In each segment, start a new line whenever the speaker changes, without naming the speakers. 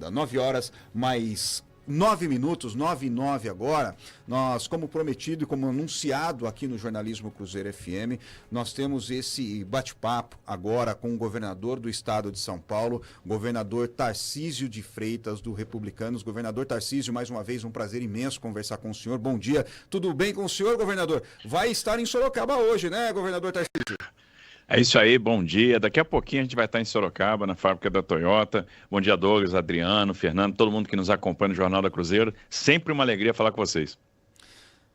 Sorocaba. 9 horas mais 9 minutos, 9h09 agora. Nós, como prometido e como anunciado aqui no Jornalismo Cruzeiro FM, nós temos esse bate-papo agora com o governador do estado de São Paulo, governador Tarcísio de Freitas, do Republicanos. Governador Tarcísio, mais uma vez, um prazer imenso conversar com o senhor. Bom dia, tudo bem com o senhor, governador? Vai estar em Sorocaba hoje, né, governador Tarcísio?
É isso aí, bom dia. Daqui a pouquinho a gente vai estar em Sorocaba, na fábrica da Toyota. Bom dia, Douglas, Adriano, Fernando, todo mundo que nos acompanha no Jornal da Cruzeiro. Sempre uma alegria falar com vocês.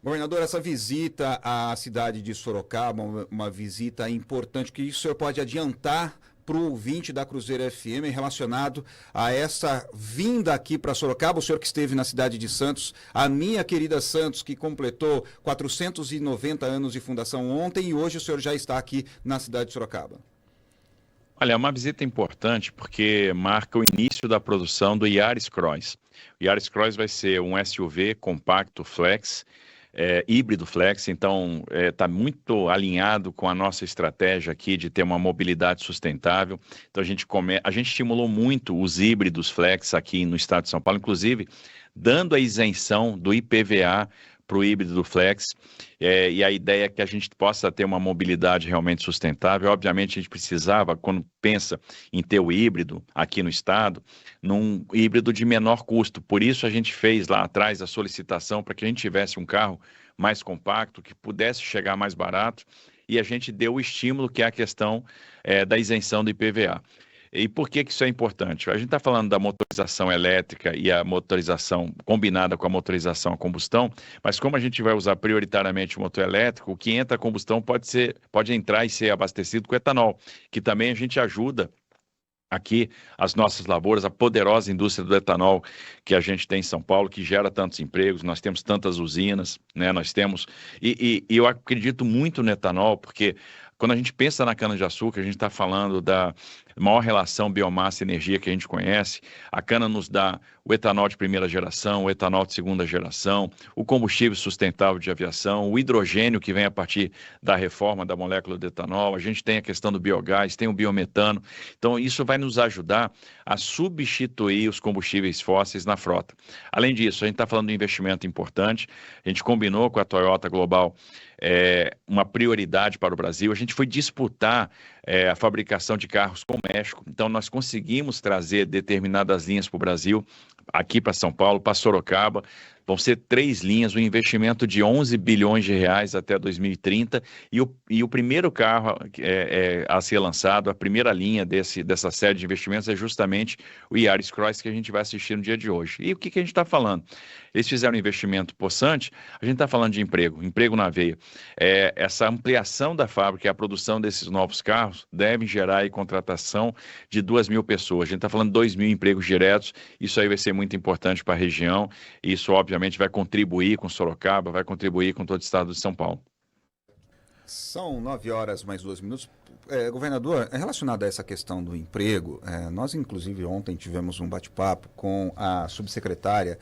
Governador, essa visita à cidade de Sorocaba, uma visita importante, que o senhor pode adiantar para o ouvinte da Cruzeiro FM relacionado a essa vinda aqui para Sorocaba, o senhor que esteve na cidade de Santos, a minha querida Santos, que completou 490 anos de fundação ontem, e hoje o senhor já está aqui na cidade de Sorocaba.
Olha, é uma visita importante porque marca o início da produção do Yaris Cross. O Yaris Cross vai ser um SUV compacto flex, híbrido flex, então está muito alinhado com a nossa estratégia aqui de ter uma mobilidade sustentável. Então a gente estimulou muito os híbridos flex aqui no estado de São Paulo, inclusive dando a isenção do IPVA para o híbrido flex, e a ideia é que a gente possa ter uma mobilidade realmente sustentável. Obviamente a gente precisava, quando pensa em ter o híbrido aqui no estado, num híbrido de menor custo. Por isso a gente fez lá atrás a solicitação para que a gente tivesse um carro mais compacto, que pudesse chegar mais barato, e a gente deu o estímulo, que é a questão da isenção do IPVA. E por que isso é importante? A gente está falando da motorização elétrica e a motorização combinada com a motorização a combustão, mas como a gente vai usar prioritariamente o motor elétrico, o que entra a combustão pode entrar e ser abastecido com etanol, que também a gente ajuda aqui as nossas lavouras, a poderosa indústria do etanol que a gente tem em São Paulo, que gera tantos empregos, nós temos tantas usinas, né? Nós temos, e eu acredito muito no etanol, porque quando a gente pensa na cana-de-açúcar, a gente está falando da maior relação biomassa-energia que a gente conhece. A cana nos dá o etanol de primeira geração, o etanol de segunda geração, o combustível sustentável de aviação, o hidrogênio que vem a partir da reforma da molécula do etanol. A gente tem a questão do biogás, tem o biometano. Então, isso vai nos ajudar a substituir os combustíveis fósseis na frota. Além disso, a gente está falando de um investimento importante. A gente combinou com a Toyota Global uma prioridade para o Brasil. A gente foi disputar a fabricação de carros com o México, então nós conseguimos trazer determinadas linhas para o Brasil, aqui para São Paulo, para Sorocaba. Vão ser 3 linhas, um investimento de 11 bilhões de reais até 2030, e o primeiro carro a ser lançado, a primeira linha dessa série de investimentos é justamente o Yaris Cross, que a gente vai assistir no dia de hoje. E o que a gente está falando? Eles fizeram um investimento possante, a gente está falando de emprego na veia. Essa ampliação da fábrica e a produção desses novos carros devem gerar aí contratação de 2.000 pessoas. A gente está falando de 2.000 empregos diretos, isso aí vai ser muito importante para a região, e isso obviamente vai contribuir com Sorocaba, vai contribuir com todo o estado de São Paulo.
São 9 horas mais 2 minutos. Governador, relacionado a essa questão do emprego, nós inclusive ontem tivemos um bate-papo com a subsecretária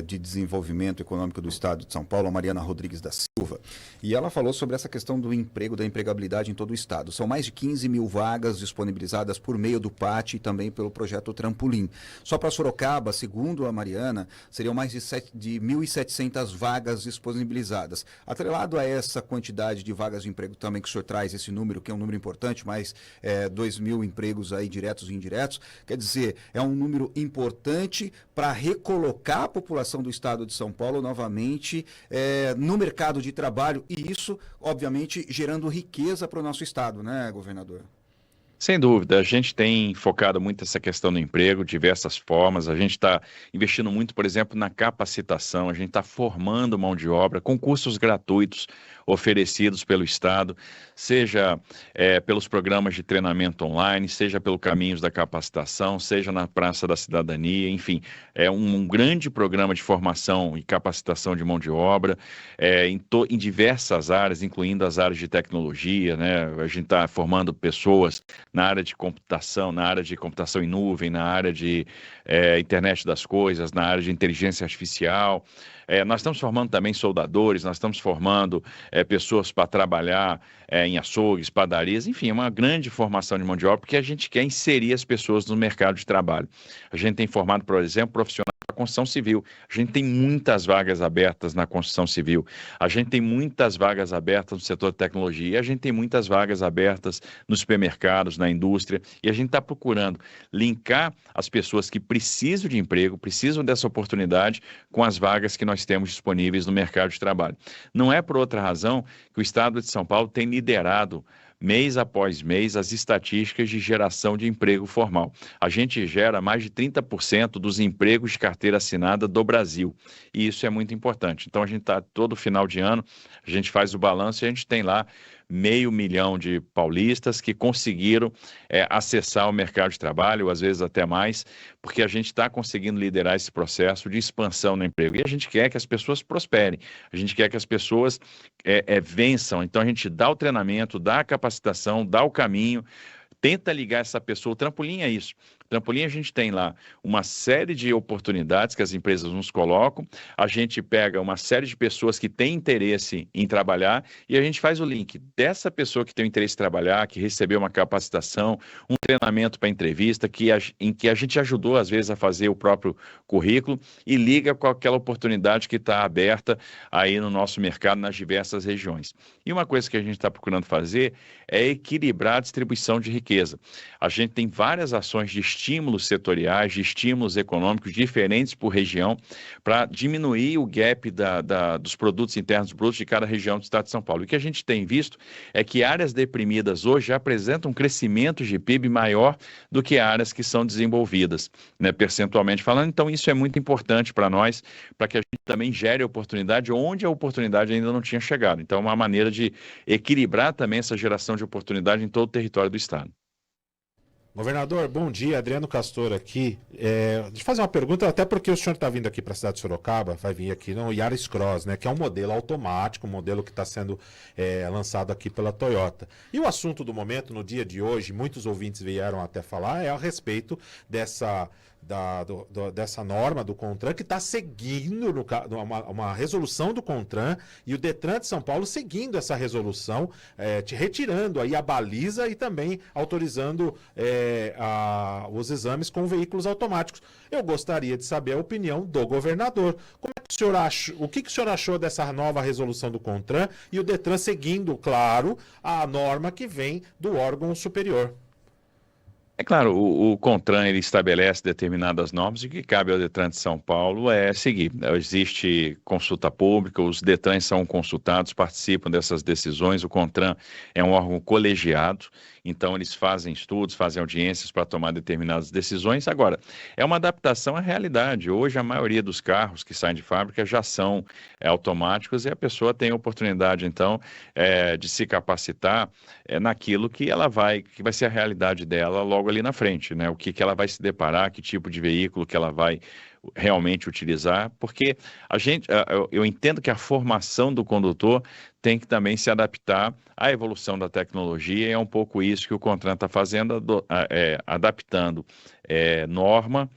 de Desenvolvimento Econômico do Estado de São Paulo, a Mariana Rodrigues da Silva, e ela falou sobre essa questão do emprego, da empregabilidade em todo o estado. São mais de 15.000 vagas disponibilizadas por meio do PAT e também pelo projeto Trampolim. Só para Sorocaba, segundo a Mariana, seriam mais de 1.700 vagas disponibilizadas. Atrelado a essa quantidade de vagas de emprego também que o senhor traz, esse número, que é um número importante, mais 2.000 empregos aí diretos e indiretos, quer dizer, é um número importante para recolocar a população do estado de São Paulo novamente no mercado de trabalho, e isso, obviamente, gerando riqueza para o nosso estado, né, governador?
Sem dúvida, a gente tem focado muito essa questão do emprego, diversas formas. A gente está investindo muito, por exemplo, na capacitação, a gente está formando mão de obra com cursos gratuitos oferecidos pelo Estado, seja pelos programas de treinamento online, seja pelo Caminhos da Capacitação, seja na Praça da Cidadania, enfim, é um grande programa de formação e capacitação de mão de obra em diversas áreas, incluindo as áreas de tecnologia, né? A gente está formando pessoas na área de computação, em nuvem, na área de internet das coisas, na área de inteligência artificial. Nós estamos formando também soldadores, nós estamos formando pessoas para trabalhar em açougues, padarias, enfim, é uma grande formação de mão de obra, porque a gente quer inserir as pessoas no mercado de trabalho. A gente tem formado, por exemplo, profissionais da construção civil. A gente tem muitas vagas abertas na construção civil. A gente tem muitas vagas abertas no setor de tecnologia. E a gente tem muitas vagas abertas nos supermercados, na indústria. E a gente está procurando linkar as pessoas que precisam de emprego, precisam dessa oportunidade, com as vagas que nós temos disponíveis no mercado de trabalho. Não é por outra razão que o Estado de São Paulo tem liderado mês após mês as estatísticas de geração de emprego formal. A gente gera mais de 30% dos empregos de carteira assinada do Brasil, e isso é muito importante. Então a gente está todo final de ano, a gente faz o balanço e a gente tem lá 500.000 de paulistas que conseguiram acessar o mercado de trabalho, às vezes até mais, porque a gente está conseguindo liderar esse processo de expansão no emprego. E a gente quer que as pessoas prosperem, a gente quer que as pessoas vençam. Então a gente dá o treinamento, dá a capacitação, dá o caminho, tenta ligar essa pessoa. O trampolim é isso. O trampolim, a gente tem lá uma série de oportunidades que as empresas nos colocam, a gente pega uma série de pessoas que têm interesse em trabalhar e a gente faz o link dessa pessoa que tem o interesse em trabalhar, que recebeu uma capacitação, um treinamento para entrevista, em que a gente ajudou, às vezes, a fazer o próprio currículo e liga com aquela oportunidade que está aberta aí no nosso mercado, nas diversas regiões. E uma coisa que a gente está procurando fazer é equilibrar a distribuição de riqueza. A gente tem várias ações de estímulos setoriais, de estímulos econômicos diferentes por região, para diminuir o gap dos produtos internos brutos de cada região do estado de São Paulo. O que a gente tem visto é que áreas deprimidas hoje apresentam um crescimento de PIB maior do que áreas que são desenvolvidas, né, percentualmente falando. Então, isso é muito importante para nós, para que a gente também gere oportunidade onde a oportunidade ainda não tinha chegado. Então, é uma maneira de equilibrar também essa geração de oportunidade em todo o território do estado.
Governador, bom dia, Adriano Castor aqui. Deixa eu fazer uma pergunta, até porque o senhor está vindo aqui para a cidade de Sorocaba, vai vir aqui no Yaris Cross, né, que é um modelo automático, um modelo que está sendo lançado aqui pela Toyota. E o assunto do momento, no dia de hoje, muitos ouvintes vieram até falar, é a respeito dessa norma do CONTRAN, que está seguindo uma resolução do CONTRAN, e o Detran de São Paulo seguindo essa resolução, retirando aí a baliza e também autorizando os exames com veículos automáticos. Eu gostaria de saber a opinião do governador. Como é que o senhor acha, o que o senhor achou dessa nova resolução do CONTRAN e o Detran seguindo, claro, a norma que vem do órgão superior?
É claro, o CONTRAN ele estabelece determinadas normas e o que cabe ao Detran de São Paulo é seguir. Existe consulta pública, os Detrans são consultados, participam dessas decisões, o CONTRAN é um órgão colegiado, então eles fazem estudos, fazem audiências para tomar determinadas decisões. Agora, é uma adaptação à realidade. Hoje a maioria dos carros que saem de fábrica já são automáticos e a pessoa tem a oportunidade, então, de se capacitar naquilo que vai ser a realidade dela logo ali na frente, né? O que ela vai se deparar, que tipo de veículo que ela vai realmente utilizar, porque eu entendo que a formação do condutor tem que também se adaptar à evolução da tecnologia, e é um pouco isso que o CONTRAN está fazendo, adaptando norma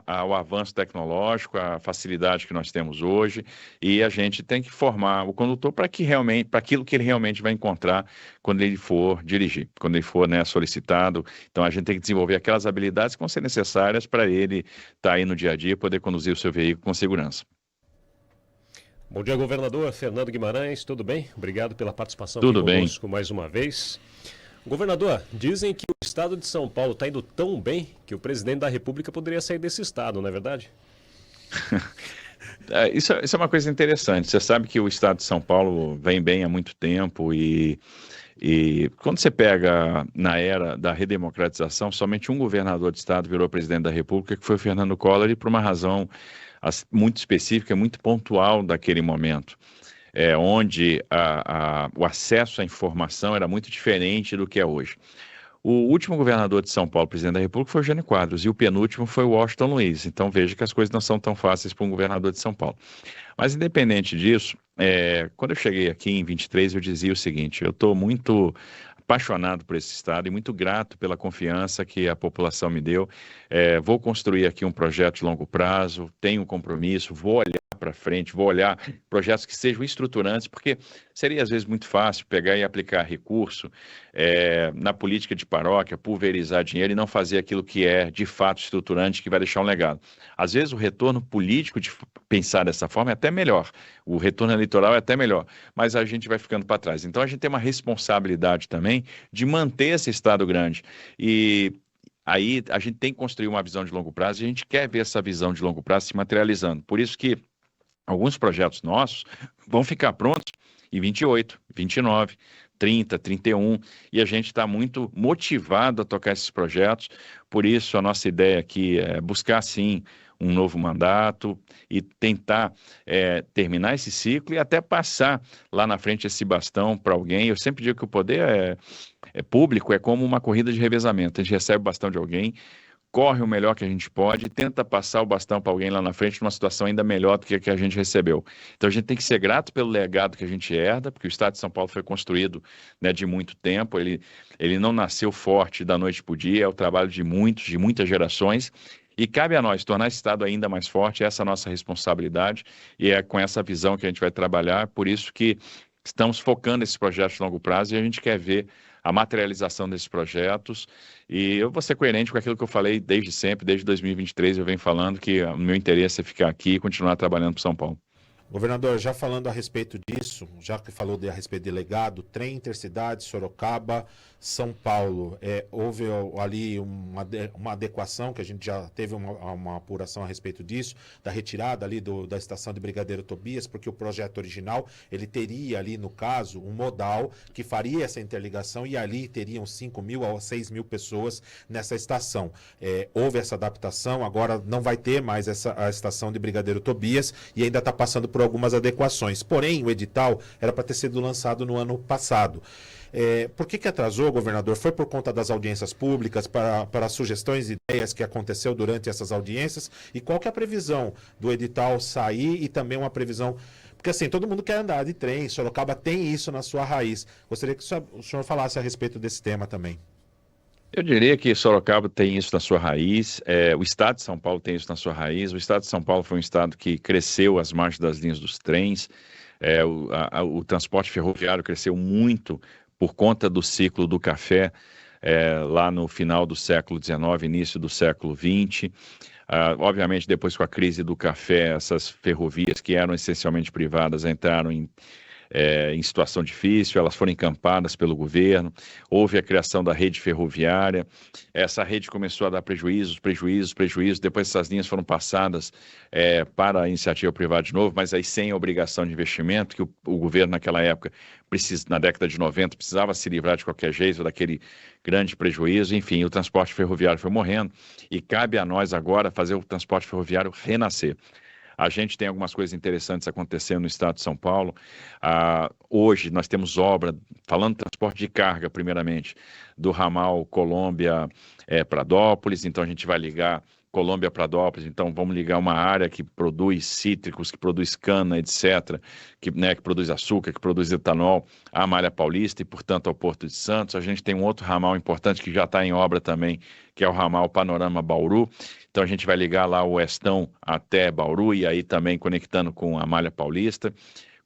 ao avanço tecnológico, à facilidade que nós temos hoje, e a gente tem que formar o condutor para aquilo que ele realmente vai encontrar quando ele for dirigir, quando ele for, né, solicitado. Então a gente tem que desenvolver aquelas habilidades que vão ser necessárias para ele estar aí no dia a dia e poder conduzir o seu veículo com segurança.
Bom dia, governador Fernando Guimarães, tudo bem? Obrigado pela participação
aqui
conosco mais uma vez. Governador, dizem que o estado de São Paulo está indo tão bem que o presidente da República poderia sair desse estado, não é verdade?
Isso é uma coisa interessante. Você sabe que o estado de São Paulo vem bem há muito tempo e quando você pega na era da redemocratização, somente um governador de estado virou presidente da República, que foi o Fernando Collor, e por uma razão muito específica, muito pontual daquele momento. Onde o acesso à informação era muito diferente do que é hoje. O último governador de São Paulo, presidente da República, foi o Jânio Quadros, e o penúltimo foi o Washington Luiz. Então veja que as coisas não são tão fáceis para um governador de São Paulo. Mas independente disso, quando eu cheguei aqui em 23, eu dizia o seguinte: eu estou muito apaixonado por esse estado e muito grato pela confiança que a população me deu. Vou construir aqui um projeto de longo prazo, tenho um compromisso, vou olhar para frente, vou olhar projetos que sejam estruturantes, porque seria às vezes muito fácil pegar e aplicar recurso na política de paróquia, pulverizar dinheiro e não fazer aquilo que é de fato estruturante, que vai deixar um legado. Às vezes o retorno político de pensar dessa forma é até melhor, o retorno eleitoral é até melhor, mas a gente vai ficando para trás. Então a gente tem uma responsabilidade também de manter esse estado grande e aí a gente tem que construir uma visão de longo prazo e a gente quer ver essa visão de longo prazo se materializando. Por isso que alguns projetos nossos vão ficar prontos em 28, 29, 30, 31, e a gente está muito motivado a tocar esses projetos. Por isso, a nossa ideia aqui é buscar, sim, um novo mandato e tentar terminar esse ciclo e até passar lá na frente esse bastão para alguém. Eu sempre digo que o poder público é como uma corrida de revezamento. A gente recebe o bastão de alguém, corre o melhor que a gente pode, tenta passar o bastão para alguém lá na frente numa situação ainda melhor do que a que a gente recebeu. Então a gente tem que ser grato pelo legado que a gente herda, porque o Estado de São Paulo foi construído, né, de muito tempo, ele não nasceu forte da noite para o dia, é o trabalho de muitas gerações, e cabe a nós tornar esse Estado ainda mais forte, essa é a nossa responsabilidade, e é com essa visão que a gente vai trabalhar, por isso que estamos focando esses projetos de longo prazo e a gente quer ver a materialização desses projetos, e eu vou ser coerente com aquilo que eu falei desde sempre, desde 2023 eu venho falando que o meu interesse é ficar aqui e continuar trabalhando para São Paulo.
Governador, já falando a respeito disso, já que falou a respeito de legado, trem intercidade, Sorocaba, São Paulo, houve ali uma adequação, que a gente já teve uma apuração a respeito disso, da retirada ali da estação de Brigadeiro Tobias, porque o projeto original, ele teria ali, no caso, um modal que faria essa interligação e ali teriam 5.000 a 6.000 pessoas nessa estação. Houve essa adaptação, agora não vai ter mais a estação de Brigadeiro Tobias e ainda está passando por algumas adequações. Porém, o edital era para ter sido lançado no ano passado. Por que atrasou, governador? Foi por conta das audiências públicas, para sugestões e ideias que aconteceu durante essas audiências? E qual que é a previsão do edital sair e também uma previsão... Porque assim, todo mundo quer andar de trem, Sorocaba tem isso na sua raiz. Gostaria que o senhor falasse a respeito desse tema também.
Eu diria que Sorocaba tem isso na sua raiz, o Estado de São Paulo tem isso na sua raiz. O Estado de São Paulo foi um estado que cresceu às margens das linhas dos trens, o transporte ferroviário cresceu muito por conta do ciclo do café, lá no final do século XIX, início do século XX. Obviamente, depois com a crise do café, essas ferrovias que eram essencialmente privadas entraram em situação difícil, elas foram encampadas pelo governo, houve a criação da rede ferroviária, essa rede começou a dar prejuízos, depois essas linhas foram passadas para a iniciativa privada de novo, mas aí sem obrigação de investimento, que o governo naquela época, na década de 90, precisava se livrar de qualquer jeito daquele grande prejuízo. Enfim, o transporte ferroviário foi morrendo e cabe a nós agora fazer o transporte ferroviário renascer. A gente tem algumas coisas interessantes acontecendo no estado de São Paulo. Hoje nós temos obra, falando de transporte de carga primeiramente, do ramal Colômbia-Pradópolis, então a gente vai ligar Colômbia-Pradópolis, então vamos ligar uma área que produz cítricos, que produz cana, etc., que produz açúcar, que produz etanol, à Malha Paulista e, portanto, ao Porto de Santos. A gente tem um outro ramal importante que já está em obra também, que é o ramal Panorama Bauru. Então a gente vai ligar lá o Oestão até Bauru e aí também conectando com a Malha Paulista.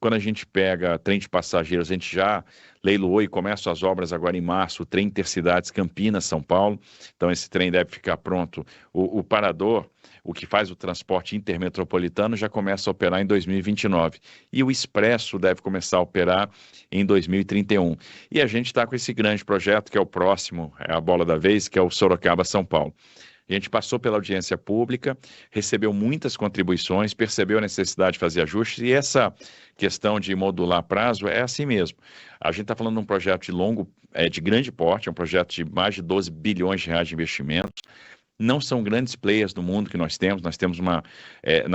Quando a gente pega trem de passageiros, a gente já leiloou e começa as obras agora em março, o trem Intercidades Campinas, São Paulo. Então esse trem deve ficar pronto. O parador, o que faz o transporte intermetropolitano, já começa a operar em 2029. E o expresso deve começar a operar em 2031. E a gente está com esse grande projeto, que é o próximo, é a bola da vez, que é o Sorocaba-São Paulo. A gente passou pela audiência pública, recebeu muitas contribuições, percebeu a necessidade de fazer ajustes, e essa questão de modular prazo é assim mesmo. A gente está falando de um projeto de grande porte, é um projeto de mais de 12 bilhões de reais de investimentos. Não são grandes players do mundo que nós temos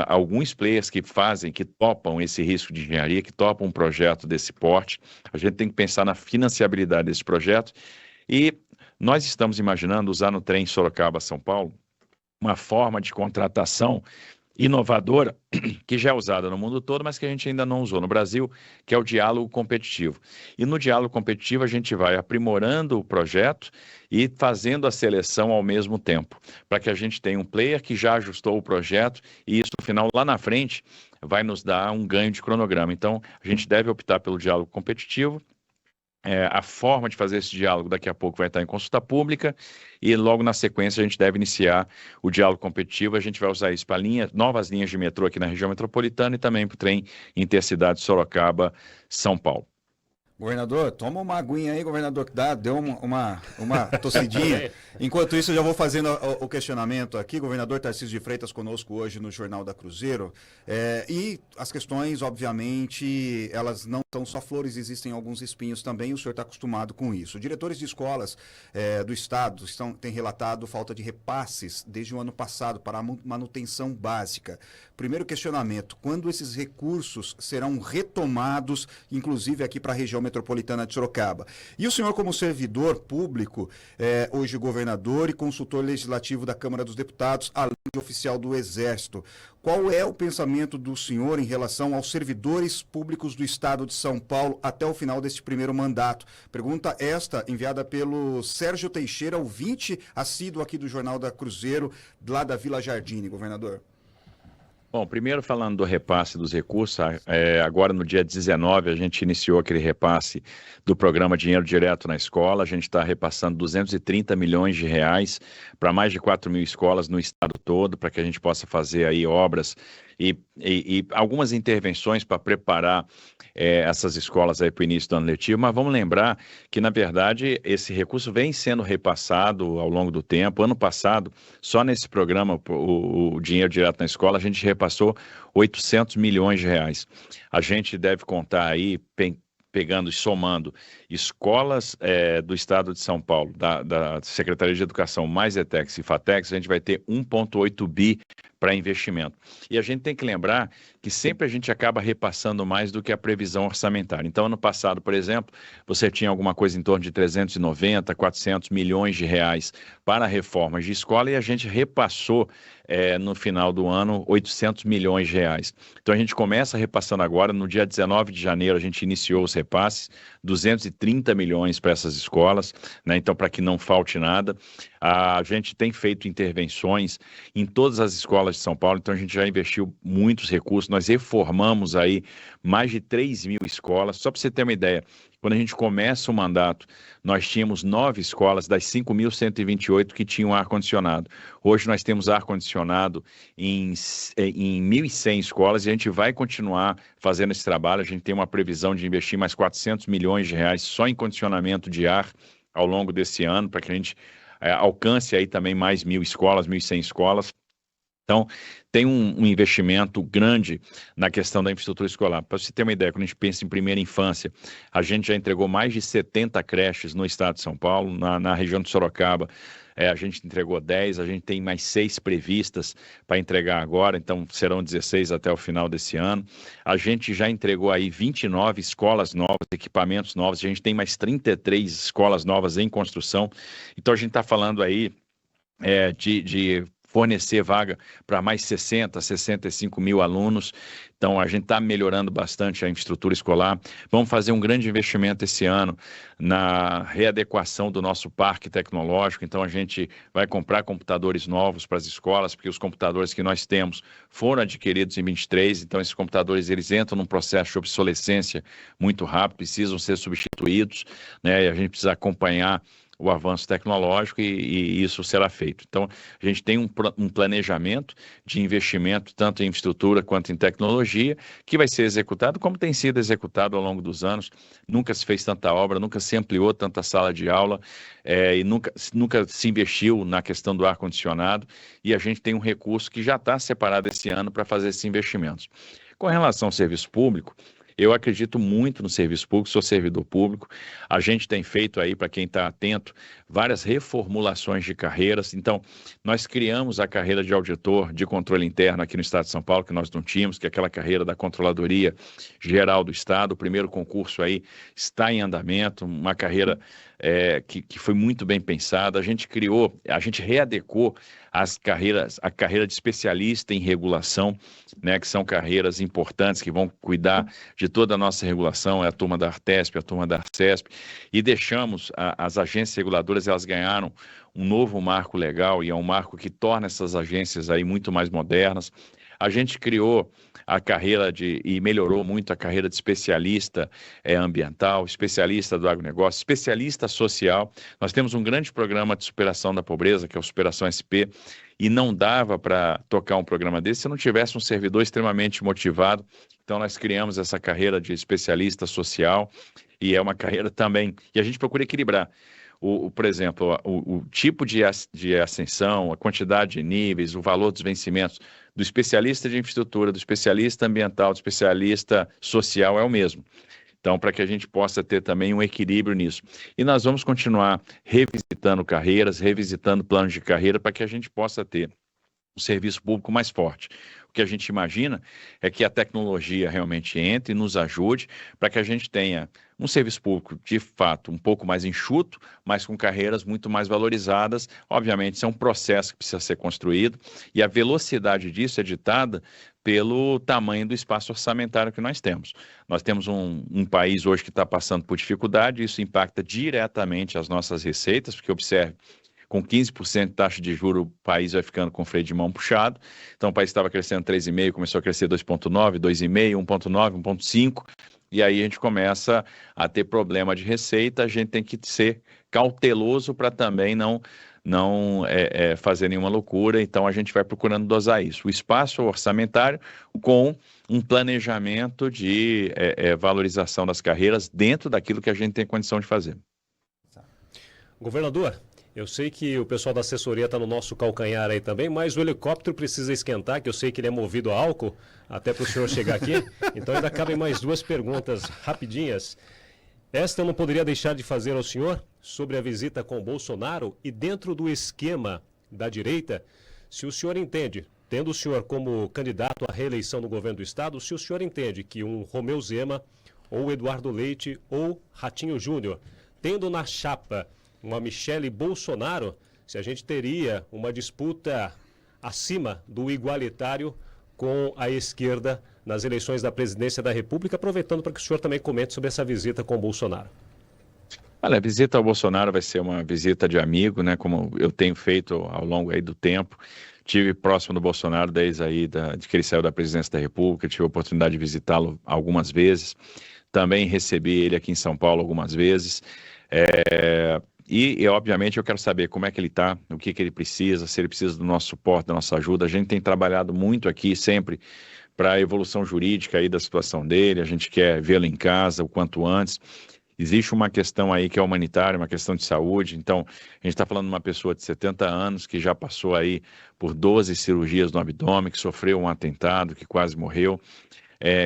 alguns players que topam esse risco de engenharia, que topam um projeto desse porte. A gente tem que pensar na financiabilidade desse projeto e nós estamos imaginando usar no trem Sorocaba-São Paulo uma forma de contratação inovadora, que já é usada no mundo todo, mas que a gente ainda não usou no Brasil, que é o diálogo competitivo. E no diálogo competitivo a gente vai aprimorando o projeto e fazendo a seleção ao mesmo tempo, para que a gente tenha um player que já ajustou o projeto e isso, no final, lá na frente, vai nos dar um ganho de cronograma. Então, a gente deve optar pelo diálogo competitivo. A forma de fazer esse diálogo daqui a pouco vai estar em consulta pública e logo na sequência a gente deve iniciar o diálogo competitivo. A gente vai usar isso para novas linhas de metrô aqui na região metropolitana e também para o trem intercidade Sorocaba-São Paulo.
Governador, toma uma aguinha aí, governador, que deu uma tossidinha. Enquanto isso, eu já vou fazendo o questionamento aqui. Governador Tarcísio de Freitas conosco hoje no Jornal da Cruzeiro. E as questões, obviamente, elas não são só flores, existem alguns espinhos também, o senhor está acostumado com isso. Diretores de escolas do Estado têm relatado falta de repasses desde o ano passado para a manutenção básica. Primeiro questionamento, quando esses recursos serão retomados, inclusive aqui para a região metropolitana de Sorocaba? E o senhor, como servidor público, hoje governador e consultor legislativo da Câmara dos Deputados, além de oficial do Exército, qual é o pensamento do senhor em relação aos servidores públicos do Estado de São Paulo até o final deste primeiro mandato? Pergunta esta enviada pelo Sérgio Teixeira, ouvinte assíduo aqui do Jornal da Cruzeiro, lá da Vila Jardim, governador.
Bom, primeiro falando do repasse dos recursos, agora no dia 19 a gente iniciou aquele repasse do programa Dinheiro Direto na Escola. A gente está repassando 230 milhões de reais para mais de 4 mil escolas no estado todo, para que a gente possa fazer aí obras e algumas intervenções para preparar essas escolas aí para o início do ano letivo, mas vamos lembrar que, na verdade, esse recurso vem sendo repassado ao longo do tempo. Ano passado, só nesse programa, o Dinheiro Direto na Escola, a gente repassou 800 milhões de reais. A gente deve contar aí, pegando e somando escolas do Estado de São Paulo, da Secretaria de Educação, mais ETEX e FATEX, a gente vai ter 1,8 bi para investimento. E a gente tem que lembrar que sempre a gente acaba repassando mais do que a previsão orçamentária. Então, ano passado, por exemplo, você tinha alguma coisa em torno de 390, 400 milhões de reais para reformas de escola e a gente repassou no final do ano 800 milhões de reais. Então, a gente começa repassando agora, no dia 19 de janeiro a gente iniciou os repasses, 230 milhões para essas escolas, né? Então, para que não falte nada. A gente tem feito intervenções em todas as escolas de São Paulo, então a gente já investiu muitos recursos, nós reformamos aí mais de 3 mil escolas. Só para você ter uma ideia, quando a gente começa o mandato, nós tínhamos 9 escolas das 5.128 que tinham ar-condicionado. Hoje nós temos ar-condicionado em 1.100 escolas e a gente vai continuar fazendo esse trabalho. A gente tem uma previsão de investir mais 400 milhões de reais só em condicionamento de ar ao longo desse ano, para que a gente alcance aí também mais 1.000 escolas, 1.100 escolas. Então, tem um investimento grande na questão da infraestrutura escolar. Para você ter uma ideia, quando a gente pensa em primeira infância, a gente já entregou mais de 70 creches no estado de São Paulo, na região de Sorocaba. A gente entregou 10, a gente tem mais 6 previstas para entregar agora, então serão 16 até o final desse ano. A gente já entregou aí 29 escolas novas, equipamentos novos, a gente tem mais 33 escolas novas em construção. Então a gente está falando aí de fornecer vaga para mais 60, 65 mil alunos. Então, a gente está melhorando bastante a infraestrutura escolar. Vamos fazer um grande investimento esse ano na readequação do nosso parque tecnológico. Então, a gente vai comprar computadores novos para as escolas, porque os computadores que nós temos foram adquiridos em 23. Então, esses computadores eles entram num processo de obsolescência muito rápido, precisam ser substituídos, né? E a gente precisa acompanhar o avanço tecnológico e isso será feito. Então, a gente tem um planejamento de investimento tanto em infraestrutura quanto em tecnologia que vai ser executado como tem sido executado ao longo dos anos. Nunca se fez tanta obra, nunca se ampliou tanta sala de aula e nunca se investiu na questão do ar-condicionado e a gente tem um recurso que já está separado esse ano para fazer esses investimentos. Com relação ao serviço público, eu acredito muito no serviço público, sou servidor público. A gente tem feito aí, para quem está atento, várias reformulações de carreiras. Então, nós criamos a carreira de auditor de controle interno aqui no Estado de São Paulo, que nós não tínhamos, que é aquela carreira da Controladoria Geral do Estado. O primeiro concurso aí está em andamento, uma carreira que foi muito bem pensada. A gente readecou a carreira de especialista em regulação, né, que são carreiras importantes que vão cuidar de toda a nossa regulação, é a turma da Artesp, a turma da Arcesp, e deixamos as agências reguladoras, elas ganharam um novo marco legal, e é um marco que torna essas agências aí muito mais modernas. A gente criou a carreira e melhorou muito a carreira de especialista ambiental, especialista do agronegócio, especialista social. Nós temos um grande programa de superação da pobreza, que é o Superação SP, e não dava para tocar um programa desse se não tivesse um servidor extremamente motivado. Então nós criamos essa carreira de especialista social, e é uma carreira também, e a gente procura equilibrar. Por exemplo, o tipo de ascensão, a quantidade de níveis, o valor dos vencimentos do especialista de infraestrutura, do especialista ambiental, do especialista social é o mesmo. Então, para que a gente possa ter também um equilíbrio nisso. E nós vamos continuar revisitando carreiras, revisitando planos de carreira, para que a gente possa ter um serviço público mais forte. O que a gente imagina é que a tecnologia realmente entre e nos ajude para que a gente tenha um serviço público, de fato, um pouco mais enxuto, mas com carreiras muito mais valorizadas. Obviamente, isso é um processo que precisa ser construído, e a velocidade disso é ditada pelo tamanho do espaço orçamentário que nós temos. Nós temos um país hoje que está passando por dificuldade, isso impacta diretamente as nossas receitas, porque observe, com 15% de taxa de juros, o país vai ficando com o freio de mão puxado. Então, o país estava crescendo 3,5%, começou a crescer 2,9%, 2,5%, 1,9%, 1,5%, e aí a gente começa a ter problema de receita. A gente tem que ser cauteloso para também não fazer nenhuma loucura. Então, a gente vai procurando dosar isso. O espaço orçamentário com um planejamento de valorização das carreiras dentro daquilo que a gente tem condição de fazer.
Governador, eu sei que o pessoal da assessoria está no nosso calcanhar aí também, mas o helicóptero precisa esquentar, que eu sei que ele é movido a álcool, até para o senhor chegar aqui. Então ainda cabem mais 2 perguntas rapidinhas. Esta eu não poderia deixar de fazer ao senhor sobre a visita com o Bolsonaro e dentro do esquema da direita, se o senhor entende, tendo o senhor como candidato à reeleição no governo do estado, se o senhor entende que um Romeu Zema ou Eduardo Leite ou Ratinho Júnior, tendo na chapa uma Michele Bolsonaro, se a gente teria uma disputa acima do igualitário com a esquerda nas eleições da presidência da República, aproveitando para que o senhor também comente sobre essa visita com o Bolsonaro.
Olha, a visita ao Bolsonaro vai ser uma visita de amigo, né, como eu tenho feito ao longo aí do tempo. Tive próximo do Bolsonaro desde aí de que ele saiu da presidência da República, tive a oportunidade de visitá-lo algumas vezes. Também recebi ele aqui em São Paulo algumas vezes. E, obviamente, eu quero saber como é que ele está, o que ele precisa, se ele precisa do nosso suporte, da nossa ajuda. A gente tem trabalhado muito aqui sempre para a evolução jurídica aí da situação dele, a gente quer vê-lo em casa o quanto antes. Existe uma questão aí que é humanitária, uma questão de saúde. Então, a gente está falando de uma pessoa de 70 anos que já passou aí por 12 cirurgias no abdômen, que sofreu um atentado, que quase morreu.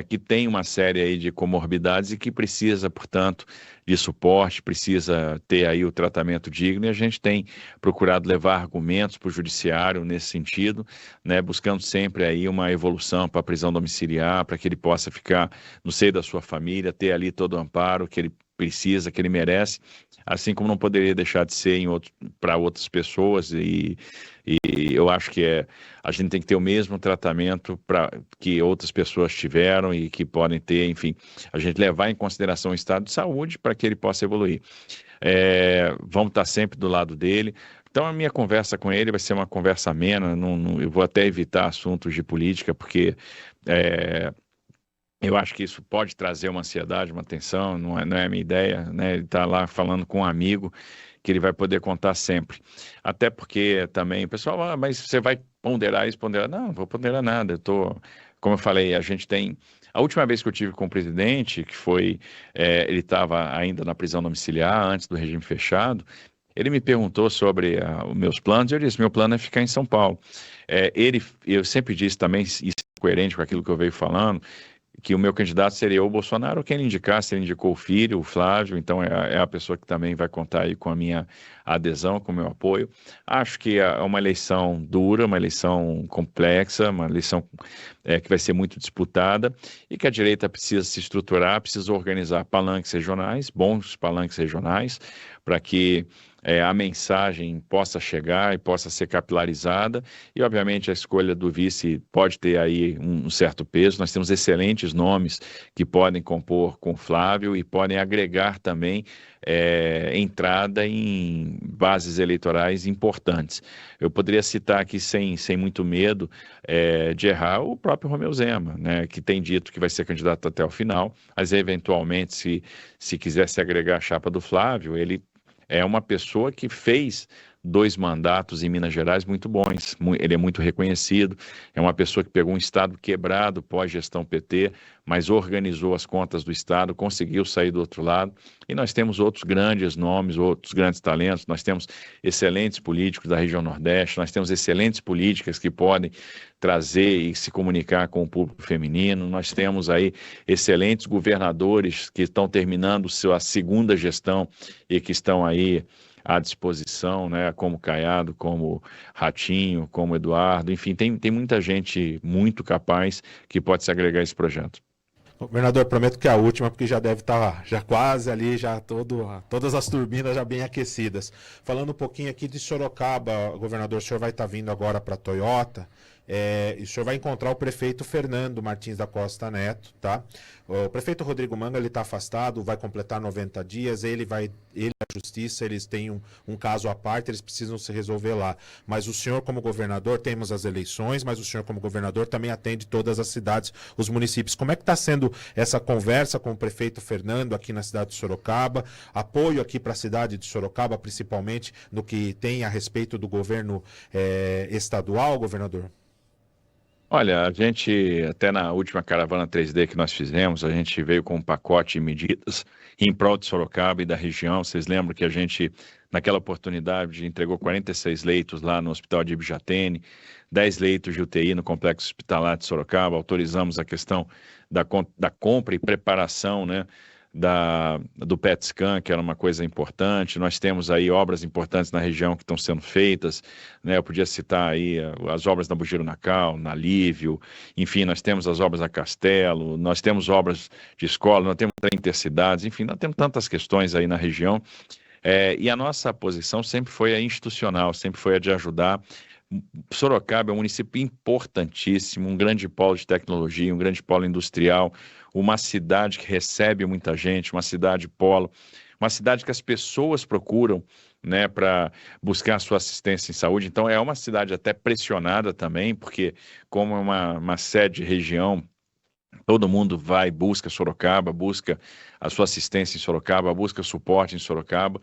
Que tem uma série aí de comorbidades e que precisa, portanto, de suporte, precisa ter aí o tratamento digno, e a gente tem procurado levar argumentos para o judiciário nesse sentido, né, buscando sempre aí uma evolução para a prisão domiciliar, para que ele possa ficar no seio da sua família, ter ali todo o amparo que ele precisa, que ele merece, assim como não poderia deixar de ser para outras pessoas, e eu acho que a gente tem que ter o mesmo tratamento que outras pessoas tiveram e que podem ter, enfim, a gente levar em consideração o estado de saúde para que ele possa evoluir. Vamos estar sempre do lado dele. Então, a minha conversa com ele vai ser uma conversa amena, eu vou até evitar assuntos de política, porque eu acho que isso pode trazer uma ansiedade, uma tensão, não é a minha ideia, né? Ele está lá falando com um amigo que ele vai poder contar sempre. Até porque também, o pessoal, mas você vai ponderar isso, ponderar? Não vou ponderar nada. Como eu falei, a gente tem... A última vez que eu tive com o presidente, que foi, ele estava ainda na prisão domiciliar, antes do regime fechado, ele me perguntou sobre os meus planos, e eu disse, meu plano é ficar em São Paulo. Eu sempre disse também, isso é coerente com aquilo que eu venho falando, que o meu candidato seria o Bolsonaro, ou quem ele indicasse, ele indicou o filho, o Flávio, então é a pessoa que também vai contar aí com a minha adesão, com o meu apoio. Acho que é uma eleição dura, uma eleição complexa, uma eleição que vai ser muito disputada e que a direita precisa se estruturar, precisa organizar palanques regionais, bons palanques regionais, para que a mensagem possa chegar e possa ser capilarizada, e obviamente a escolha do vice pode ter aí um certo peso. Nós temos excelentes nomes que podem compor com Flávio e podem agregar também entrada em bases eleitorais importantes. Eu poderia citar aqui sem muito medo de errar o próprio Romeu Zema, né, que tem dito que vai ser candidato até o final, mas eventualmente se quiser se agregar à chapa do Flávio, ele é uma pessoa que fez 2 mandatos em Minas Gerais muito bons, ele é muito reconhecido, é uma pessoa que pegou um estado quebrado pós-gestão PT, mas organizou as contas do estado, conseguiu sair do outro lado, e nós temos outros grandes nomes, outros grandes talentos, nós temos excelentes políticos da região Nordeste, nós temos excelentes políticas que podem trazer e se comunicar com o público feminino, nós temos aí excelentes governadores que estão terminando sua segunda gestão e que estão aí à disposição, né, como Caiado, como Ratinho, como Eduardo, enfim, tem muita gente muito capaz que pode se agregar a esse projeto.
Governador, prometo que é a última, porque já deve estar já quase ali, já todas as turbinas já bem aquecidas. Falando um pouquinho aqui de Sorocaba, governador, o senhor vai estar vindo agora para a Toyota, e o senhor vai encontrar o prefeito Fernando Martins da Costa Neto, tá? O prefeito Rodrigo Manga, ele está afastado, vai completar 90 dias, ele e a justiça, eles têm um caso à parte, eles precisam se resolver lá. Mas o senhor, como governador, temos as eleições, mas o senhor, como governador, também atende todas as cidades, os municípios. Como é que está sendo essa conversa com o prefeito Fernando aqui na cidade de Sorocaba? Apoio aqui para a cidade de Sorocaba, principalmente no que tem a respeito do governo estadual, governador?
Olha, a gente, até na última caravana 3D que nós fizemos, a gente veio com um pacote de medidas em prol de Sorocaba e da região. Vocês lembram que a gente, naquela oportunidade, entregou 46 leitos lá no Hospital de Ibijatene, 10 leitos de UTI no Complexo Hospitalar de Sorocaba, autorizamos a questão da compra e preparação, né, do PET scan, que era uma coisa importante. Nós temos aí obras importantes na região que estão sendo feitas, né? Eu podia citar aí as obras na Bugiro Nacal, na Lívio, enfim, nós temos as obras da Castelo, nós temos obras de escola, nós temos intercidades, enfim, nós temos tantas questões aí na região, e a nossa posição sempre foi a institucional, sempre foi a de ajudar. Sorocaba é um município importantíssimo, um grande polo de tecnologia, um grande polo industrial, uma cidade que recebe muita gente, uma cidade polo, uma cidade que as pessoas procuram, né, para buscar a sua assistência em saúde. Então é uma cidade até pressionada também, porque como é uma sede de região, todo mundo busca Sorocaba, busca a sua assistência em Sorocaba, busca suporte em Sorocaba.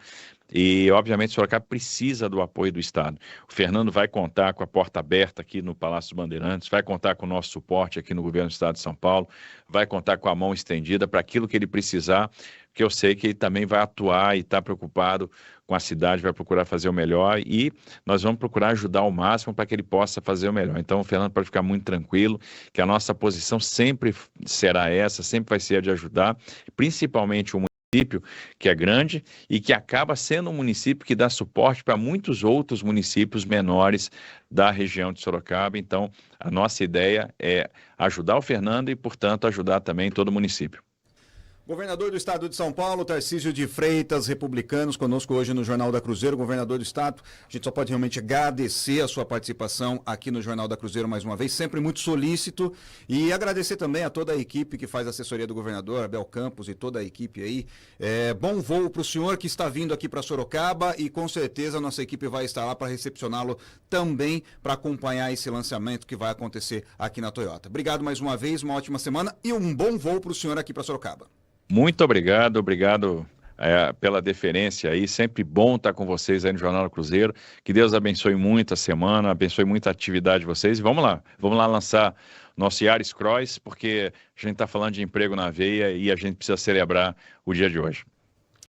E, obviamente, Sorocaba precisa do apoio do Estado. O Fernando vai contar com a porta aberta aqui no Palácio dos Bandeirantes, vai contar com o nosso suporte aqui no Governo do Estado de São Paulo, vai contar com a mão estendida para aquilo que ele precisar, porque eu sei que ele também vai atuar e está preocupado com a cidade, vai procurar fazer o melhor e nós vamos procurar ajudar ao máximo para que ele possa fazer o melhor. Então, o Fernando pode ficar muito tranquilo, que a nossa posição sempre será essa, sempre vai ser a de ajudar, principalmente o município, que é grande e que acaba sendo um município que dá suporte para muitos outros municípios menores da região de Sorocaba. Então, a nossa ideia é ajudar o Fernando e, portanto, ajudar também todo o município.
Governador do Estado de São Paulo, Tarcísio de Freitas, republicanos, conosco hoje no Jornal da Cruzeiro. Governador do Estado, a gente só pode realmente agradecer a sua participação aqui no Jornal da Cruzeiro mais uma vez, sempre muito solícito, e agradecer também a toda a equipe que faz a assessoria do governador, Abel Campos e toda a equipe aí. Bom voo para o senhor que está vindo aqui para Sorocaba e com certeza a nossa equipe vai estar lá para recepcioná-lo também, para acompanhar esse lançamento que vai acontecer aqui na Toyota. Obrigado mais uma vez, uma ótima semana e um bom voo para o senhor aqui para Sorocaba.
Muito obrigado pela deferência aí, sempre bom estar com vocês aí no Jornal do Cruzeiro, que Deus abençoe muito a semana, abençoe muito a atividade de vocês e vamos lá lançar nosso Yaris Cross, porque a gente está falando de emprego na veia e a gente precisa celebrar o dia de hoje.